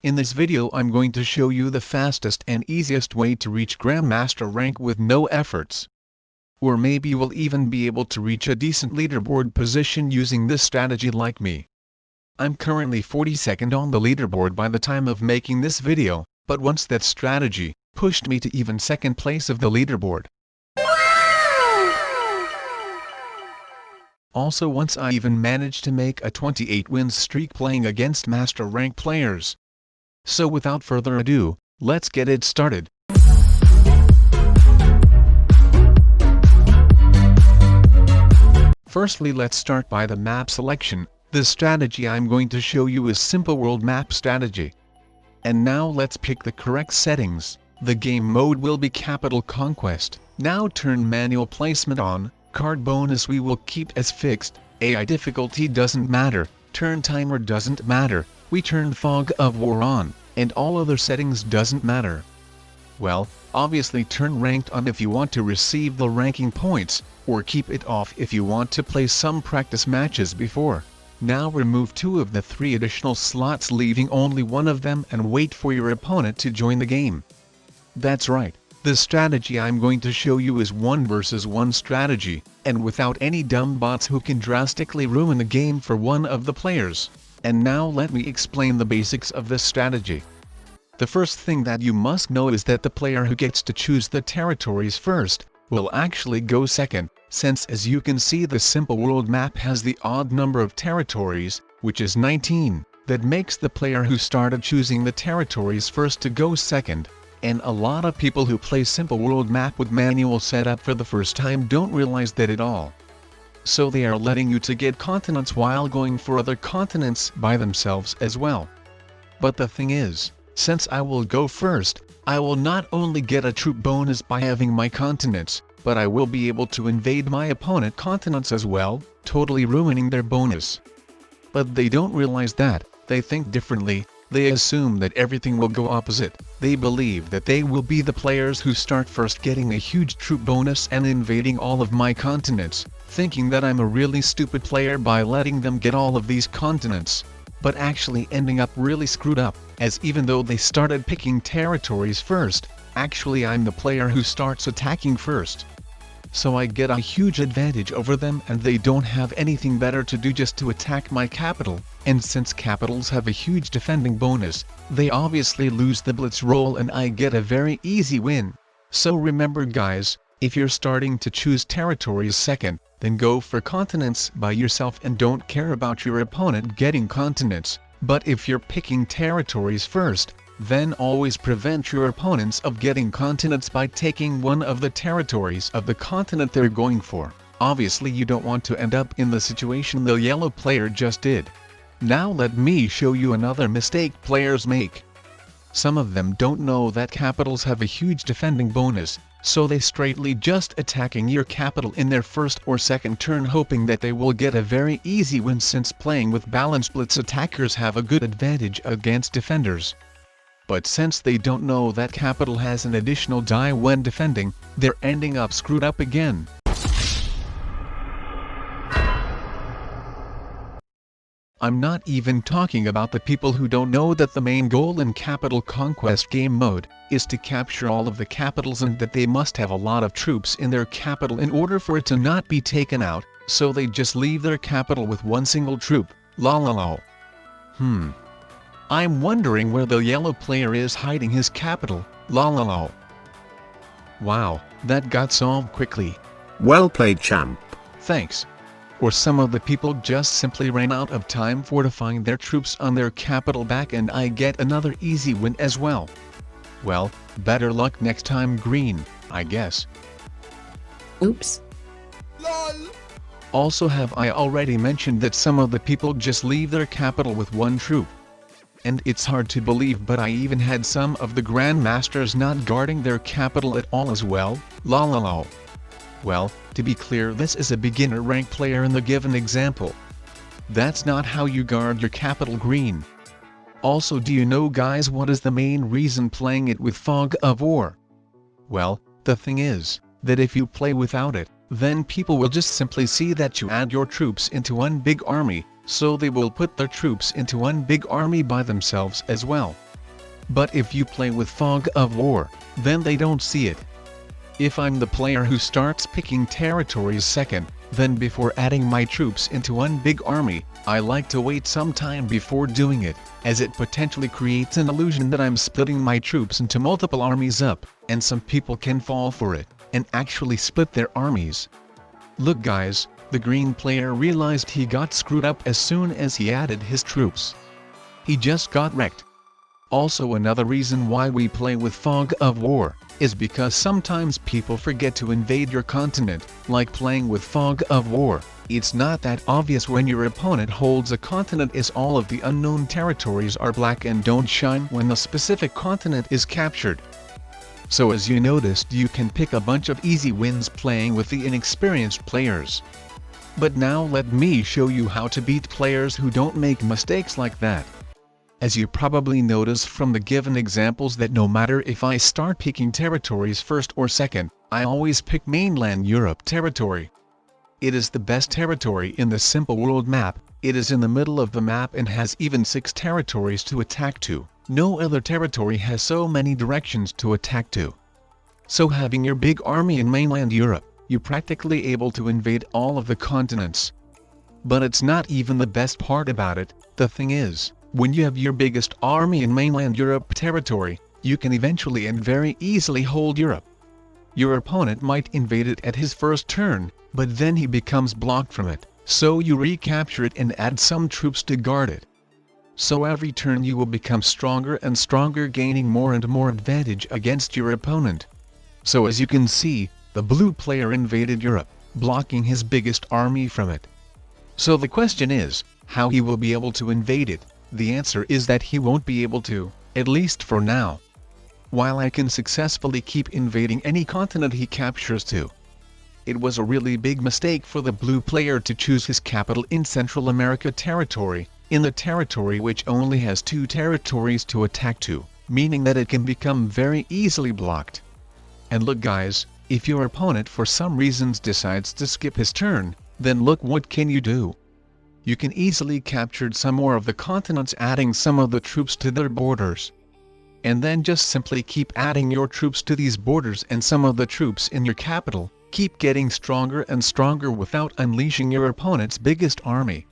In this video I'm going to show you the fastest and easiest way to reach Grandmaster rank with no efforts. Or maybe you will even be able to reach a decent leaderboard position using this strategy like me. I'm currently 42nd on the leaderboard by the time of making this video, but once that strategy pushed me to even second place of the leaderboard. Also once I even managed to make a 28 wins streak playing against master rank players. So without further ado, let's get it started. Firstly, let's start by the map selection. The strategy I'm going to show you is simple world map strategy. And now let's pick the correct settings. The game mode will be Capital Conquest. Now turn manual placement on. Card bonus we will keep as fixed. AI difficulty doesn't matter. Turn timer doesn't matter. We turn fog of war on, and all other settings doesn't matter. Well, obviously turn ranked on if you want to receive the ranking points, or keep it off if you want to play some practice matches before. Now remove 2 of the 3 additional slots, leaving only one of them, and wait for your opponent to join the game. That's right. The strategy I'm going to show you is 1 versus 1 strategy, and without any dumb bots who can drastically ruin the game for one of the players. And now let me explain the basics of this strategy. The first thing that you must know is that the player who gets to choose the territories first will actually go second, since as you can see the simple world map has the odd number of territories, which is 19, that makes the player who started choosing the territories first to go second. And a lot of people who play simple world map with manual setup for the first time don't realize that at all. So they are letting you to get continents while going for other continents by themselves as well. But the thing is, since I will go first, I will not only get a troop bonus by having my continents, but I will be able to invade my opponent continents as well, totally ruining their bonus. But they don't realize that. They think differently. They assume that everything will go opposite. They believe that they will be the players who start first getting a huge troop bonus and invading all of my continents, thinking that I'm a really stupid player by letting them get all of these continents. But actually ending up really screwed up, as even though they started picking territories first, actually I'm the player who starts attacking first. So I get a huge advantage over them, and they don't have anything better to do just to attack my capital, and since capitals have a huge defending bonus, they obviously lose the blitz roll and I get a very easy win. So remember guys, if you're starting to choose territories second, then go for continents by yourself and don't care about your opponent getting continents. But if you're picking territories first, then always prevent your opponents of getting continents by taking one of the territories of the continent they're going for. Obviously you don't want to end up in the situation the yellow player just did. Now let me show you another mistake players make. Some of them don't know that capitals have a huge defending bonus, so they straightly just attacking your capital in their first or second turn, hoping that they will get a very easy win, since playing with balanced blitz attackers have a good advantage against defenders. But since they don't know that capital has an additional die when defending, they're ending up screwed up again. I'm not even talking about the people who don't know that the main goal in Capital Conquest game mode is to capture all of the capitals, and that they must have a lot of troops in their capital in order for it to not be taken out, so they just leave their capital with one single troop. La. I'm wondering where the yellow player is hiding his capital. La. Wow, that got solved quickly. Well played, champ. Thanks. Or some of the people just simply ran out of time fortifying their troops on their capital back, and I get another easy win as well. Well, better luck next time, green, I guess. Oops. LOL. Also, have I already mentioned that some of the people just leave their capital with one troop? And it's hard to believe, but I even had some of the Grandmasters not guarding their capital at all as well. La. Well, to be clear, this is a beginner rank player in the given example. That's not how you guard your capital, green. Also, do you know guys what is the main reason playing it with fog of war? Well, the thing is, that if you play without it, then people will just simply see that you add your troops into one big army, so they will put their troops into one big army by themselves as well. But if you play with Fog of War, then they don't see it. If I'm the player who starts picking territories second, then before adding my troops into one big army, I like to wait some time before doing it, as it potentially creates an illusion that I'm splitting my troops into multiple armies up, and some people can fall for it, and actually split their armies. Look guys, the green player realized he got screwed up as soon as he added his troops. He just got wrecked. Also another reason why we play with Fog of War, is because sometimes people forget to invade your continent. Like playing with Fog of War, it's not that obvious when your opponent holds a continent, as all of the unknown territories are black and don't shine when the specific continent is captured. So as you noticed, you can pick a bunch of easy wins playing with the inexperienced players. But now let me show you how to beat players who don't make mistakes like that. As you probably noticed from the given examples that no matter if I start picking territories first or second, I always pick Mainland Europe territory. It is the best territory in the simple world map, it is in the middle of the map and has even 6 territories to attack to. No other territory has so many directions to attack to. So having your big army in Mainland Europe, you're practically able to invade all of the continents. But it's not even the best part about it. The thing is, when you have your biggest army in Mainland Europe territory, you can eventually and very easily hold Europe. Your opponent might invade it at his first turn, but then he becomes blocked from it, so you recapture it and add some troops to guard it. So every turn you will become stronger and stronger, gaining more and more advantage against your opponent. So as you can see, the blue player invaded Europe, blocking his biggest army from it. So the question is, how he will be able to invade it? The answer is that he won't be able to, at least for now. While I can successfully keep invading any continent he captures to. It was a really big mistake for the blue player to choose his capital in Central America territory, in the territory which only has 2 territories to attack to, meaning that it can become very easily blocked. And look guys, if your opponent for some reasons decides to skip his turn, then look what can you do. You can easily capture some more of the continents, adding some of the troops to their borders. And then just simply keep adding your troops to these borders, and some of the troops in your capital keep getting stronger and stronger without unleashing your opponent's biggest army.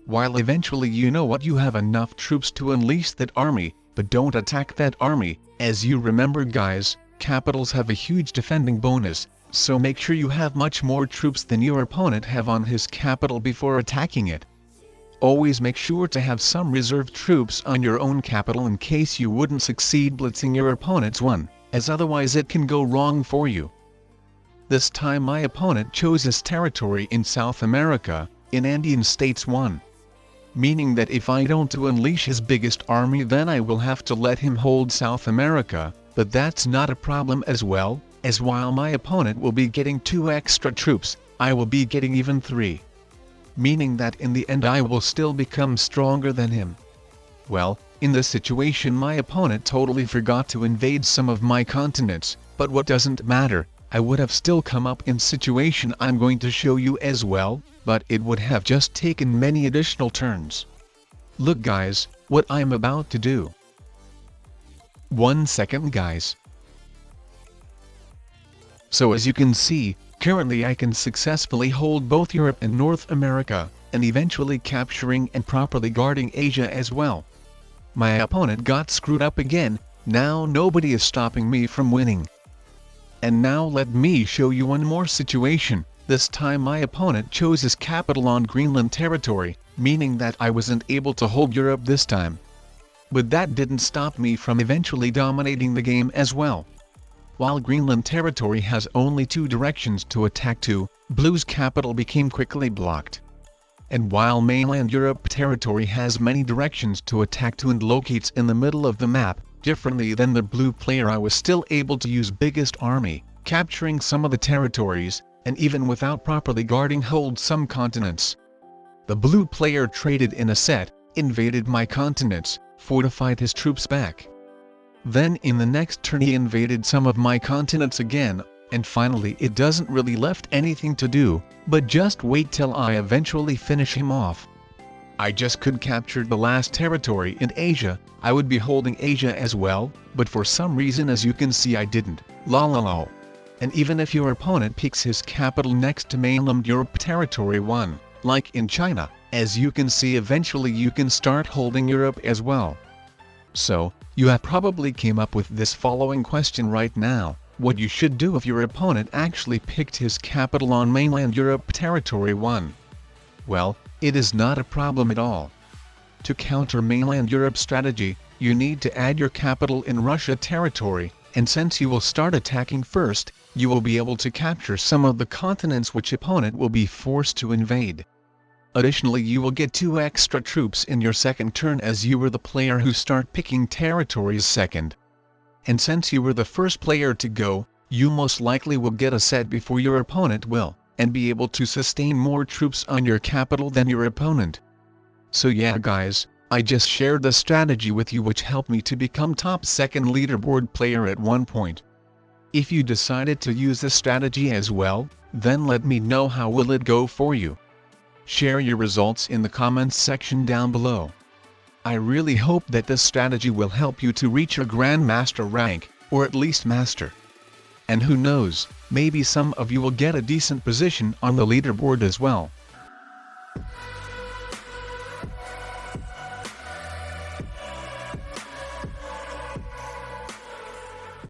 While eventually you know what, you have enough troops to unleash that army, but don't attack that army. As you remember guys, capitals have a huge defending bonus, so make sure you have much more troops than your opponent have on his capital before attacking it. Always make sure to have some reserve troops on your own capital in case you wouldn't succeed blitzing your opponent's one, as otherwise it can go wrong for you. This time my opponent chose his territory in South America, in Andean States 1. Meaning that if I don't unleash his biggest army, then I will have to let him hold South America, but that's not a problem as well, as while my opponent will be getting 2 extra troops, I will be getting even 3. Meaning that in the end I will still become stronger than him. Well, in this situation my opponent totally forgot to invade some of my continents, but what doesn't matter, I would have still come up in situation I'm going to show you as well, but it would have just taken many additional turns. Look guys, what I'm about to do. 1 second guys. So as you can see, currently I can successfully hold both Europe and North America, and eventually capturing and properly guarding Asia as well. My opponent got screwed up again, now nobody is stopping me from winning. And now let me show you one more situation. This time my opponent chose his capital on Greenland territory, meaning that I wasn't able to hold Europe this time. But that didn't stop me from eventually dominating the game as well. While Greenland territory has only 2 directions to attack to, Blue's capital became quickly blocked. And while Mainland Europe territory has many directions to attack to and locates in the middle of the map, differently than the blue player, I was still able to use biggest army, capturing some of the territories, and even without properly guarding hold some continents. The blue player traded in a set, invaded my continents, fortified his troops back. Then in the next turn he invaded some of my continents again, and finally it doesn't really left anything to do, but just wait till I eventually finish him off. I just could capture the last territory in Asia, I would be holding Asia as well, but for some reason as you can see I didn't, lol. And even if your opponent picks his capital next to mainland Europe territory 1, like in China, as you can see eventually you can start holding Europe as well. So, you have probably came up with this following question right now: what you should do if your opponent actually picked his capital on mainland Europe territory 1. Well, it is not a problem at all. To counter mainland Europe strategy, you need to add your capital in Russia territory, and since you will start attacking first, you will be able to capture some of the continents which opponent will be forced to invade. Additionally, you will get 2 extra troops in your second turn as you were the player who start picking territories second. And since you were the first player to go, you most likely will get a set before your opponent will, and be able to sustain more troops on your capital than your opponent. So yeah guys, I just shared the strategy with you which helped me to become top 2nd leaderboard player at one point. If you decided to use this strategy as well, then let me know how will it go for you. Share your results in the comments section down below. I really hope that this strategy will help you to reach your Grandmaster rank, or at least Master. And who knows, maybe some of you will get a decent position on the leaderboard as well.